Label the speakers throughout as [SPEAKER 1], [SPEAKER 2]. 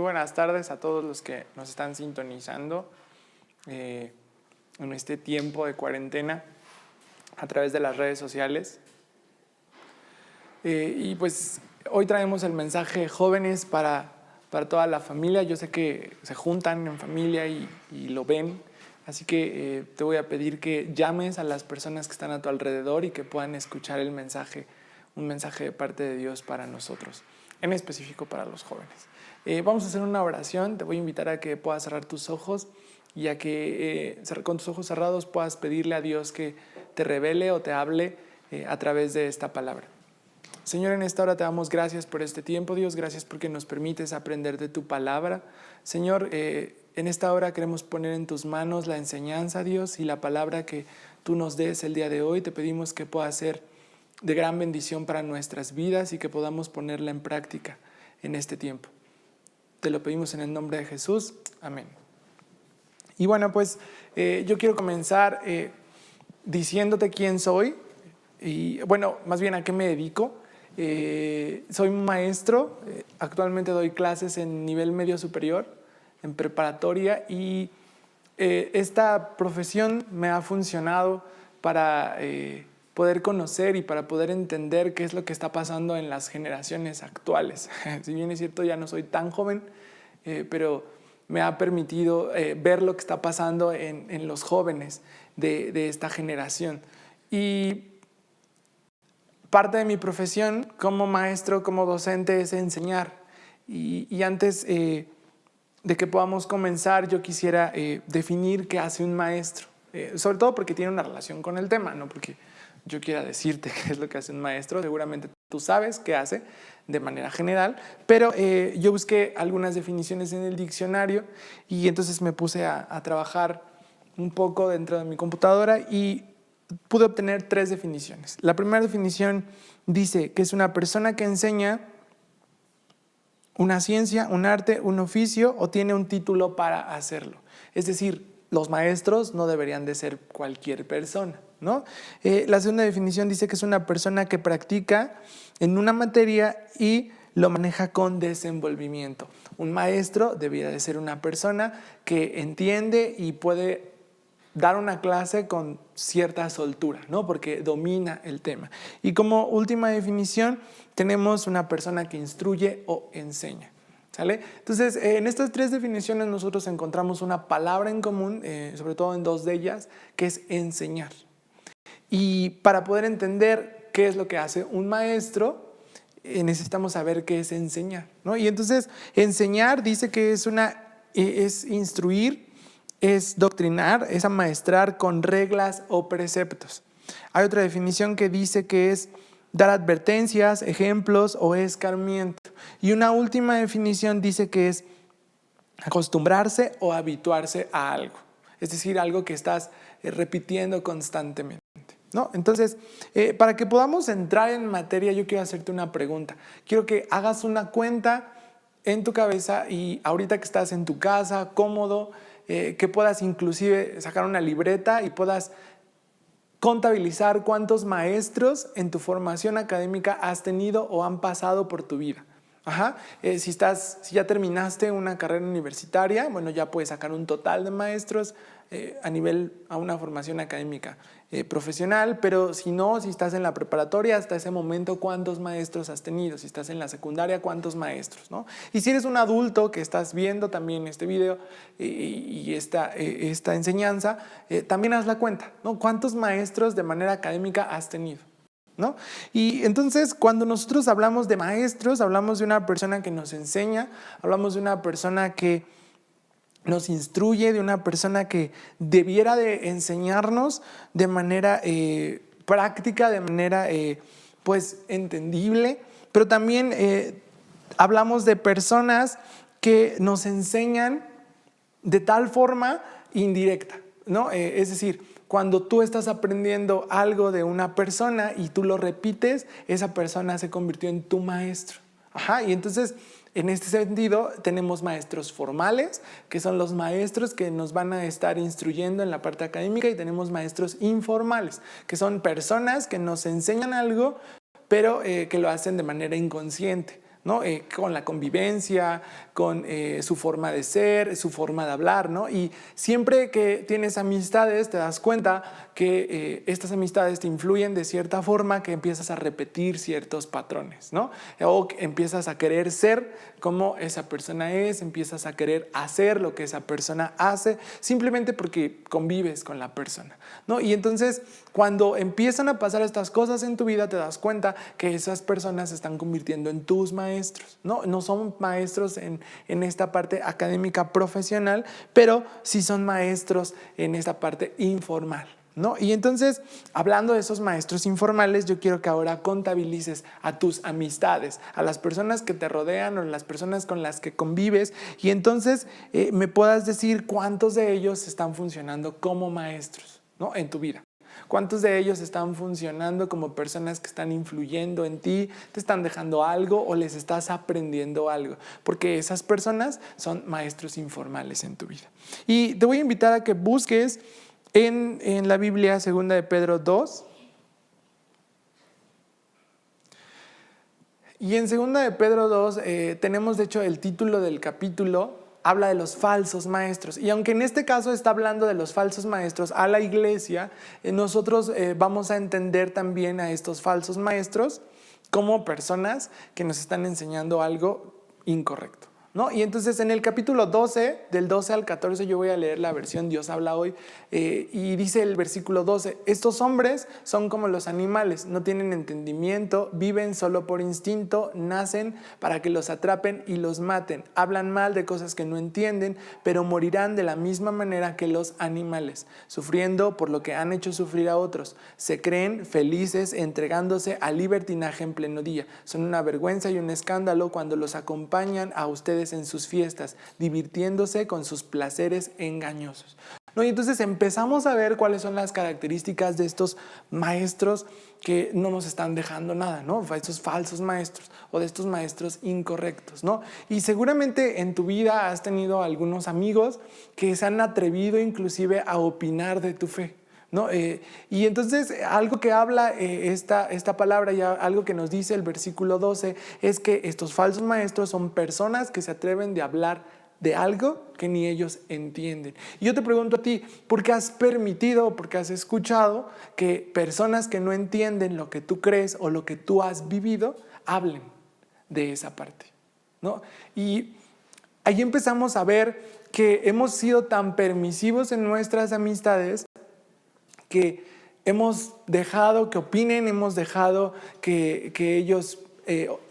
[SPEAKER 1] buenas tardes a todos los que nos están sintonizando en este tiempo de cuarentena a través de las redes sociales. Y pues hoy traemos el mensaje jóvenes para toda la familia. Yo sé que se juntan en familia y lo ven, así que te voy a pedir que llames a las personas que están a tu alrededor y que puedan escuchar el mensaje, un mensaje de parte de Dios para nosotros, en específico para los jóvenes. Vamos a hacer una oración. Te voy a invitar a que puedas cerrar tus ojos y a que con tus ojos cerrados puedas pedirle a Dios que te revele o te hable a través de esta palabra. Señor, en esta hora te damos gracias por este tiempo, Dios. Gracias porque nos permites aprender de tu palabra. Señor, en esta hora queremos poner en tus manos la enseñanza, Dios, y la palabra que tú nos des el día de hoy. Te pedimos que pueda ser de gran bendición para nuestras vidas y que podamos ponerla en práctica en este tiempo. Te lo pedimos en el nombre de Jesús. Amén. Y bueno, pues yo quiero comenzar diciéndote quién soy y, bueno, más bien a qué me dedico. Soy maestro, actualmente doy clases en nivel medio superior, en preparatoria, y esta profesión me ha funcionado para poder conocer y para poder entender qué es lo que está pasando en las generaciones actuales. Si bien es cierto, ya no soy tan joven, pero me ha permitido ver lo que está pasando en los jóvenes de esta generación. Y parte de mi profesión como maestro, como docente, es enseñar. Y antes de que podamos comenzar, yo quisiera definir qué hace un maestro, sobre todo porque tiene una relación con el tema, no porque yo quiera decirte qué es lo que hace un maestro. Seguramente tú sabes qué hace de manera general, pero yo busqué algunas definiciones en el diccionario y entonces me puse a trabajar un poco dentro de mi computadora y pude obtener 3 definiciones. La primera definición dice que es una persona que enseña una ciencia, un arte, un oficio o tiene un título para hacerlo. Es decir, los maestros no deberían de ser cualquier persona, ¿no? La segunda definición dice que es una persona que practica en una materia y lo maneja con desenvolvimiento. Un maestro debería de ser una persona que entiende y puede dar una clase con cierta soltura, ¿no? Porque domina el tema. Y como última definición tenemos una persona que instruye o enseña, ¿sale? Entonces, en estas 3 definiciones nosotros encontramos una palabra en común, sobre todo en 2 de ellas, que es enseñar. Y para poder entender qué es lo que hace un maestro, necesitamos saber qué es enseñar, ¿no? Y entonces, enseñar dice que es instruir, es doctrinar, es amaestrar con reglas o preceptos. Hay otra definición que dice que es dar advertencias, ejemplos o escarmiento. Y una última definición dice que es acostumbrarse o habituarse a algo. Es decir, algo que estás repitiendo constantemente, ¿no? Entonces, para que podamos entrar en materia, yo quiero hacerte una pregunta. Quiero que hagas una cuenta en tu cabeza y ahorita que estás en tu casa, cómodo, que puedas inclusive sacar una libreta y puedas contabilizar cuántos maestros en tu formación académica has tenido o han pasado por tu vida. Si ya terminaste una carrera universitaria, bueno, ya puedes sacar un total de maestros a una formación académica profesional, pero si no, si estás en la preparatoria, hasta ese momento, ¿cuántos maestros has tenido? Si estás en la secundaria, ¿cuántos maestros, no? Y si eres un adulto que estás viendo también este video y esta enseñanza, también haz la cuenta, ¿no? ¿Cuántos maestros de manera académica has tenido, ¿no? Y entonces, cuando nosotros hablamos de maestros, hablamos de una persona que nos enseña, hablamos de una persona que nos instruye, de una persona que debiera de enseñarnos de manera práctica, de manera pues entendible, pero también hablamos de personas que nos enseñan de tal forma indirecta, ¿no? Es decir, cuando tú estás aprendiendo algo de una persona y tú lo repites, esa persona se convirtió en tu maestro. Y entonces, en este sentido, tenemos maestros formales, que son los maestros que nos van a estar instruyendo en la parte académica, y tenemos maestros informales, que son personas que nos enseñan algo, pero que lo hacen de manera inconsciente. ¿no? Con la convivencia, con su forma de ser, su forma de hablar, ¿no? Y siempre que tienes amistades te das cuenta que estas amistades te influyen de cierta forma, que empiezas a repetir ciertos patrones, ¿no? O empiezas a querer ser como esa persona es, empiezas a querer hacer lo que esa persona hace, simplemente porque convives con la persona, ¿no? Y entonces cuando empiezan a pasar estas cosas en tu vida te das cuenta que esas personas se están convirtiendo en tus maestros, ¿no? No son maestros en esta parte académica profesional, pero sí son maestros en esta parte informal, ¿no? Y entonces, hablando de esos maestros informales, yo quiero que ahora contabilices a tus amistades, a las personas que te rodean o las personas con las que convives, y entonces me puedas decir cuántos de ellos están funcionando como maestros, ¿no? En tu vida. ¿Cuántos de ellos están funcionando como personas que están influyendo en ti, te están dejando algo o les estás aprendiendo algo? Porque esas personas son maestros informales en tu vida. Y te voy a invitar a que busques en la Biblia 2 de Pedro 2. Y en 2 de Pedro 2 tenemos de hecho el título del capítulo, habla de los falsos maestros. Y aunque en este caso está hablando de los falsos maestros a la iglesia, nosotros vamos a entender también a estos falsos maestros como personas que nos están enseñando algo incorrecto, ¿no? Y entonces en el capítulo 12, del 12 al 14, yo voy a leer la versión Dios habla hoy, y dice el versículo 12, estos hombres son como los animales, no tienen entendimiento, viven solo por instinto, nacen para que los atrapen y los maten, hablan mal de cosas que no entienden, pero morirán de la misma manera que los animales, sufriendo por lo que han hecho sufrir a otros, se creen felices entregándose al libertinaje en pleno día, son una vergüenza y un escándalo cuando los acompañan a ustedes en sus fiestas, divirtiéndose con sus placeres engañosos. ¿No? Y entonces empezamos a ver cuáles son las características de estos maestros que no nos están dejando nada, ¿no? Estos falsos maestros o de estos maestros incorrectos, ¿no? Y seguramente en tu vida has tenido algunos amigos que se han atrevido inclusive a opinar de tu fe, ¿no? Y entonces algo que habla esta palabra y algo que nos dice el versículo 12 es que estos falsos maestros son personas que se atreven a hablar de algo que ni ellos entienden. Y yo te pregunto a ti, ¿por qué has permitido, por qué has escuchado que personas que no entienden lo que tú crees o lo que tú has vivido hablen de esa parte, ¿no? Y ahí empezamos a ver que hemos sido tan permisivos en nuestras amistades que hemos dejado que opinen, hemos dejado que ellos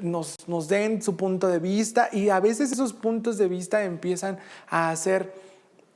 [SPEAKER 1] nos den su punto de vista, y a veces esos puntos de vista empiezan a hacer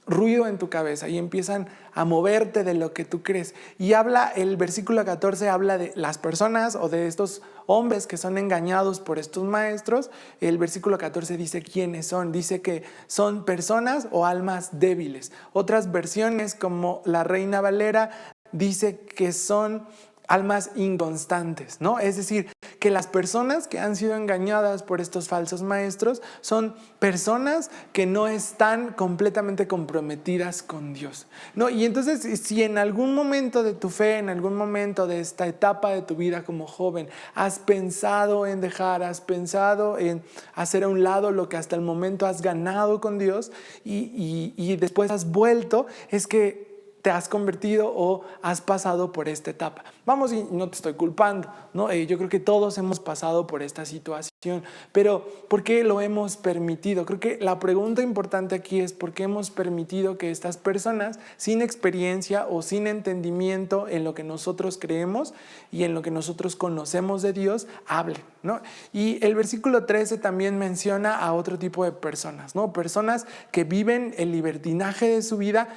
[SPEAKER 1] ruido en tu cabeza y empiezan a moverte de lo que tú crees. Y el versículo 14 habla de las personas o de estos hombres que son engañados por estos maestros. El versículo 14 dice quiénes son. Dice que son personas o almas débiles. Otras versiones, como la Reina Valera, dice que son almas inconstantes, ¿no? Es decir, que las personas que han sido engañadas por estos falsos maestros son personas que no están completamente comprometidas con Dios, ¿no? Y entonces, si en algún momento de tu fe, en algún momento de esta etapa de tu vida como joven, has pensado en dejar, has pensado en hacer a un lado lo que hasta el momento has ganado con Dios y después has vuelto, es que te has convertido o has pasado por esta etapa. Vamos, y no te estoy culpando, ¿no? Yo creo que todos hemos pasado por esta situación, pero ¿por qué lo hemos permitido? Creo que la pregunta importante aquí es ¿por qué hemos permitido que estas personas sin experiencia o sin entendimiento en lo que nosotros creemos y en lo que nosotros conocemos de Dios hablen, ¿no? Y el versículo 13 también menciona a otro tipo de personas, ¿no? Personas que viven el libertinaje de su vida,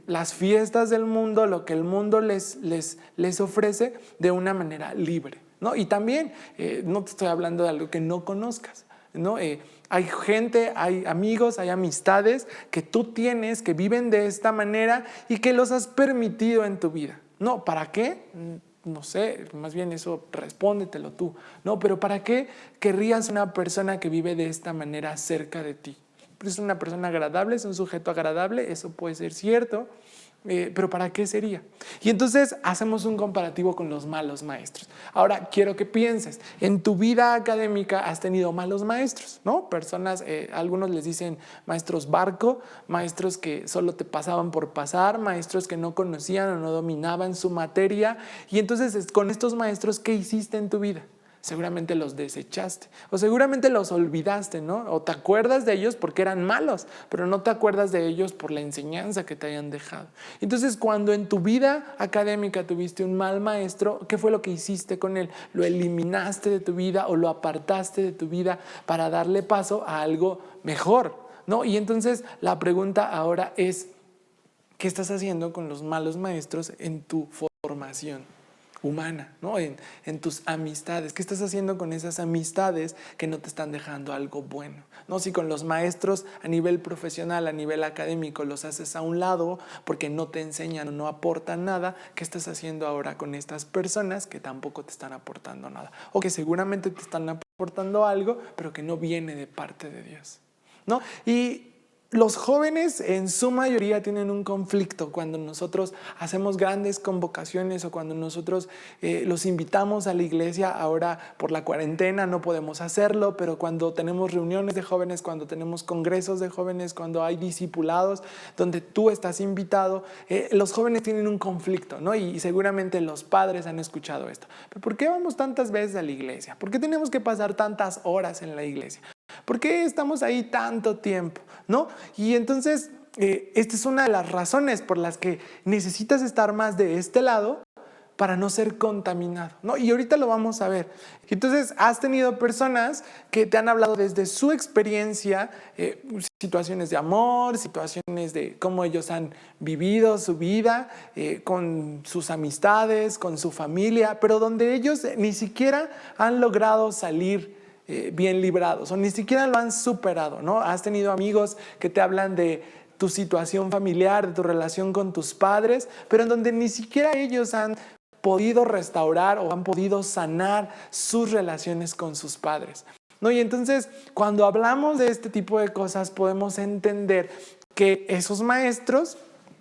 [SPEAKER 1] las fiestas del mundo, lo que el mundo les ofrece de una manera libre, ¿no? Y también no te estoy hablando de algo que no conozcas, ¿no? Hay gente, hay amigos, hay amistades que tú tienes que viven de esta manera y que los has permitido en tu vida, ¿no? ¿Para qué? No sé, más bien eso respóndetelo tú, ¿no? Pero ¿para qué querrías una persona que vive de esta manera cerca de ti? ¿Es una persona agradable? ¿Es un sujeto agradable? Eso puede ser cierto, pero ¿para qué sería? Y entonces hacemos un comparativo con los malos maestros. Ahora, quiero que pienses, en tu vida académica has tenido malos maestros, ¿no? Personas, algunos les dicen maestros barco, maestros que solo te pasaban por pasar, maestros que no conocían o no dominaban su materia. Y entonces, con estos maestros, ¿qué hiciste en tu vida? Seguramente los desechaste o seguramente los olvidaste, ¿no? O te acuerdas de ellos porque eran malos, pero no te acuerdas de ellos por la enseñanza que te hayan dejado. Entonces, cuando en tu vida académica tuviste un mal maestro, ¿qué fue lo que hiciste con él? ¿Lo eliminaste de tu vida o lo apartaste de tu vida para darle paso a algo mejor, ¿no? Y entonces la pregunta ahora es, ¿qué estás haciendo con los malos maestros en tu formación humana, ¿no? En tus amistades? ¿Qué estás haciendo con esas amistades que no te están dejando algo bueno? ¿No? Si con los maestros a nivel profesional, a nivel académico, los haces a un lado porque no te enseñan o no aportan nada, ¿qué estás haciendo ahora con estas personas que tampoco te están aportando nada? O que seguramente te están aportando algo, pero que no viene de parte de Dios, ¿no? Y los jóvenes en su mayoría tienen un conflicto cuando nosotros hacemos grandes convocaciones o cuando nosotros los invitamos a la iglesia. Ahora por la cuarentena no podemos hacerlo, pero cuando tenemos reuniones de jóvenes, cuando tenemos congresos de jóvenes, cuando hay discipulados donde tú estás invitado, los jóvenes tienen un conflicto, ¿no? Y seguramente los padres han escuchado esto. ¿Pero por qué vamos tantas veces a la iglesia? ¿Por qué tenemos que pasar tantas horas en la iglesia? ¿Por qué estamos ahí tanto tiempo? ¿No? Y entonces, esta es una de las razones por las que necesitas estar más de este lado para no ser contaminado, ¿no? Y ahorita lo vamos a ver. Entonces, has tenido personas que te han hablado desde su experiencia, situaciones de amor, situaciones de cómo ellos han vivido su vida, con sus amistades, con su familia, pero donde ellos ni siquiera han logrado salir bien librados o ni siquiera lo han superado, ¿no? Has tenido amigos que te hablan de tu situación familiar, de tu relación con tus padres, pero en donde ni siquiera ellos han podido restaurar o han podido sanar sus relaciones con sus padres, ¿no? Y entonces, cuando hablamos de este tipo de cosas, podemos entender que esos maestros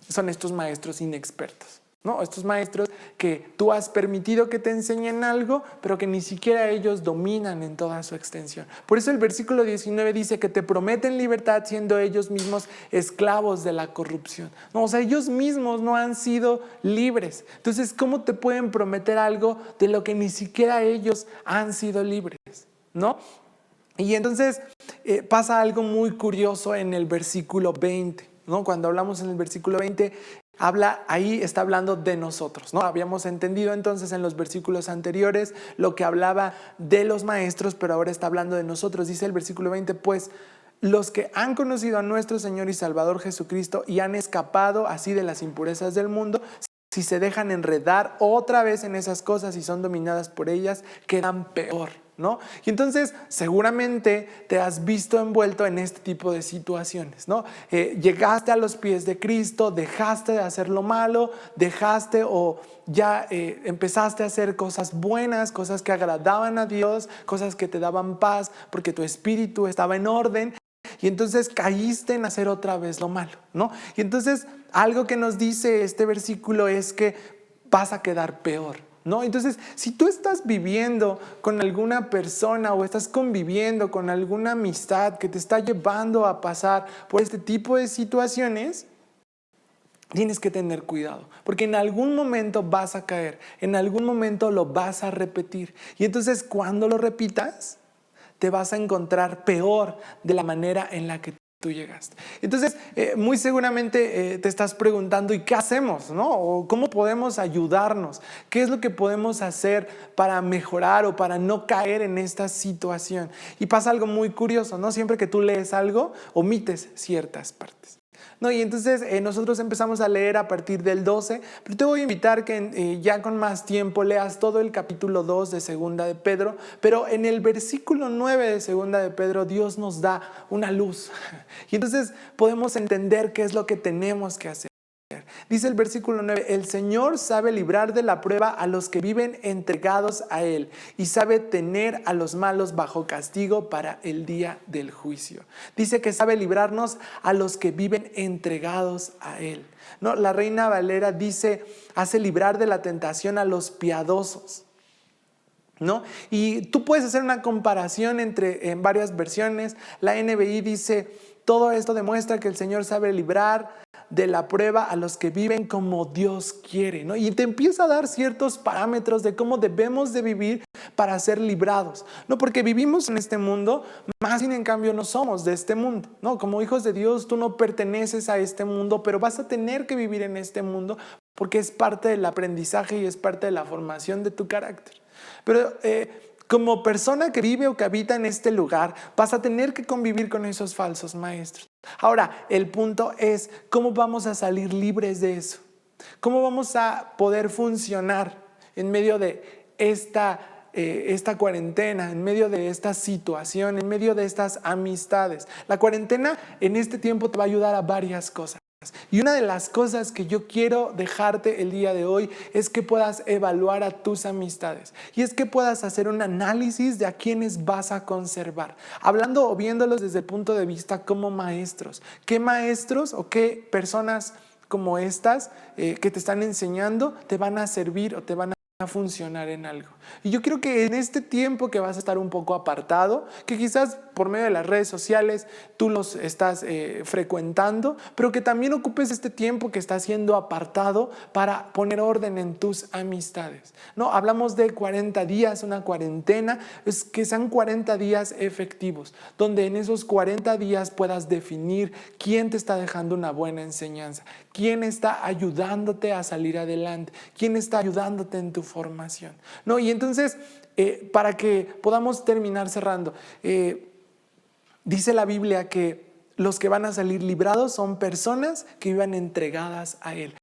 [SPEAKER 1] son estos maestros inexpertos, ¿no? Estos maestros que tú has permitido que te enseñen algo, pero que ni siquiera ellos dominan en toda su extensión. Por eso el versículo 19 dice que te prometen libertad siendo ellos mismos esclavos de la corrupción. No, o sea, ellos mismos no han sido libres. Entonces, ¿cómo te pueden prometer algo de lo que ni siquiera ellos han sido libres, ¿no? Y entonces pasa algo muy curioso en el versículo 20, ¿no? Cuando hablamos en el versículo 20, ahí está hablando de nosotros, ¿no? Habíamos entendido entonces en los versículos anteriores lo que hablaba de los maestros, pero ahora está hablando de nosotros. Dice el versículo 20, pues los que han conocido a nuestro Señor y Salvador Jesucristo y han escapado así de las impurezas del mundo, si se dejan enredar otra vez en esas cosas y son dominadas por ellas, quedan peor, ¿no? Y entonces seguramente te has visto envuelto en este tipo de situaciones, ¿no? Llegaste a los pies de Cristo, dejaste de hacer lo malo, dejaste o ya empezaste a hacer cosas buenas, cosas que agradaban a Dios, cosas que te daban paz porque tu espíritu estaba en orden. Y entonces caíste en hacer otra vez lo malo, ¿no? Y entonces algo que nos dice este versículo es que vas a quedar peor, ¿no? Entonces, si tú estás viviendo con alguna persona o estás conviviendo con alguna amistad que te está llevando a pasar por este tipo de situaciones, tienes que tener cuidado, porque en algún momento vas a caer, en algún momento lo vas a repetir. Y entonces cuando lo repitas, te vas a encontrar peor de la manera en la que tú llegaste. Entonces, muy seguramente te estás preguntando, ¿y qué hacemos, no? ¿O cómo podemos ayudarnos? ¿Qué es lo que podemos hacer para mejorar o para no caer en esta situación? Y pasa algo muy curioso, ¿no? Siempre que tú lees algo, omites ciertas partes, ¿no? Y entonces nosotros empezamos a leer a partir del 12, pero te voy a invitar que ya con más tiempo leas todo el capítulo 2 de Segunda de Pedro, pero en el versículo 9 de Segunda de Pedro Dios nos da una luz y entonces podemos entender qué es lo que tenemos que hacer. Dice el versículo 9, el Señor sabe librar de la prueba a los que viven entregados a Él y sabe tener a los malos bajo castigo para el día del juicio. Dice que sabe librarnos a los que viven entregados a Él. No, la Reina Valera dice, hace librar de la tentación a los piadosos. ¿No? Y tú puedes hacer una comparación en varias versiones. La NBI dice, todo esto demuestra que el Señor sabe librar de la prueba a los que viven como Dios quiere, ¿no? Y te empieza a dar ciertos parámetros de cómo debemos de vivir para ser librados, no porque vivimos en este mundo, más sin en cambio no somos de este mundo, ¿no? Como hijos de Dios tú no perteneces a este mundo, pero vas a tener que vivir en este mundo porque es parte del aprendizaje y es parte de la formación de tu carácter. Pero como persona que vive o que habita en este lugar, vas a tener que convivir con esos falsos maestros. Ahora, el punto es, ¿cómo vamos a salir libres de eso? ¿Cómo vamos a poder funcionar en medio de esta cuarentena, en medio de esta situación, en medio de estas amistades? La cuarentena en este tiempo te va a ayudar a varias cosas. Y una de las cosas que yo quiero dejarte el día de hoy es que puedas evaluar a tus amistades y es que puedas hacer un análisis de a quiénes vas a conservar, hablando o viéndolos desde el punto de vista como maestros. ¿Qué maestros o qué personas como estas que te están enseñando te van a servir o te van a funcionar en algo? Y yo quiero que en este tiempo que vas a estar un poco apartado, que quizás por medio de las redes sociales tú los estás frecuentando, pero que también ocupes este tiempo que estás siendo apartado para poner orden en tus amistades, ¿no? Hablamos de 40 días, una cuarentena, es que sean 40 días efectivos, donde en esos 40 días puedas definir quién te está dejando una buena enseñanza, quién está ayudándote a salir adelante, quién está ayudándote en tu formación, ¿no? Y entonces, para que podamos terminar cerrando, dice la Biblia que los que van a salir librados son personas que vivan entregadas a Él.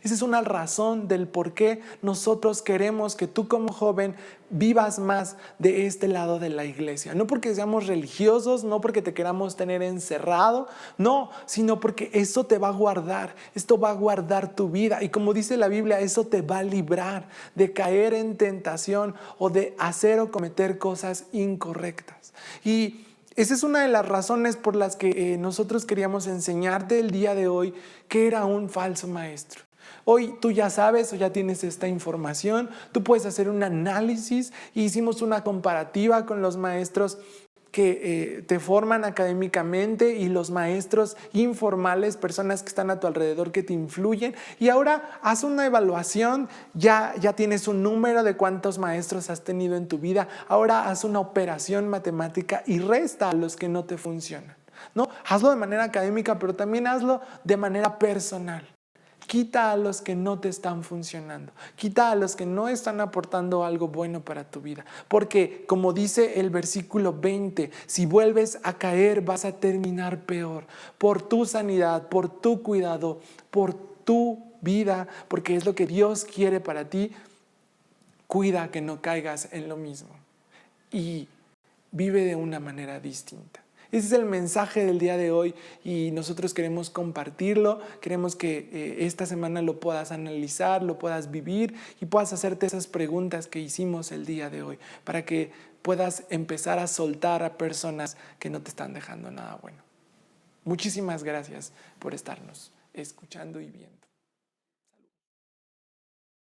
[SPEAKER 1] Esa es una razón del por qué nosotros queremos que tú como joven vivas más de este lado de la iglesia. No porque seamos religiosos, no porque te queramos tener encerrado, no, sino porque eso te va a guardar, esto va a guardar tu vida. Y como dice la Biblia, eso te va a librar de caer en tentación o de hacer o cometer cosas incorrectas. Y esa es una de las razones por las que nosotros queríamos enseñarte el día de hoy que era un falso maestro. Hoy tú ya sabes o ya tienes esta información, tú puedes hacer un análisis y hicimos una comparativa con los maestros que te forman académicamente y los maestros informales, personas que están a tu alrededor que te influyen, y ahora haz una evaluación, ya tienes un número de cuántos maestros has tenido en tu vida, ahora haz una operación matemática y resta a los que no te funcionan, ¿no? Hazlo de manera académica, pero también hazlo de manera personal. Quita a los que no te están funcionando. Quita a los que no están aportando algo bueno para tu vida. Porque, como dice el versículo 20, si vuelves a caer vas a terminar peor. Por tu sanidad, por tu cuidado, por tu vida, porque es lo que Dios quiere para ti. Cuida que no caigas en lo mismo. Y vive de una manera distinta. Ese es el mensaje del día de hoy y nosotros queremos compartirlo, queremos que esta semana lo puedas analizar, lo puedas vivir y puedas hacerte esas preguntas que hicimos el día de hoy para que puedas empezar a soltar a personas que no te están dejando nada bueno. Muchísimas gracias por estarnos escuchando y viendo.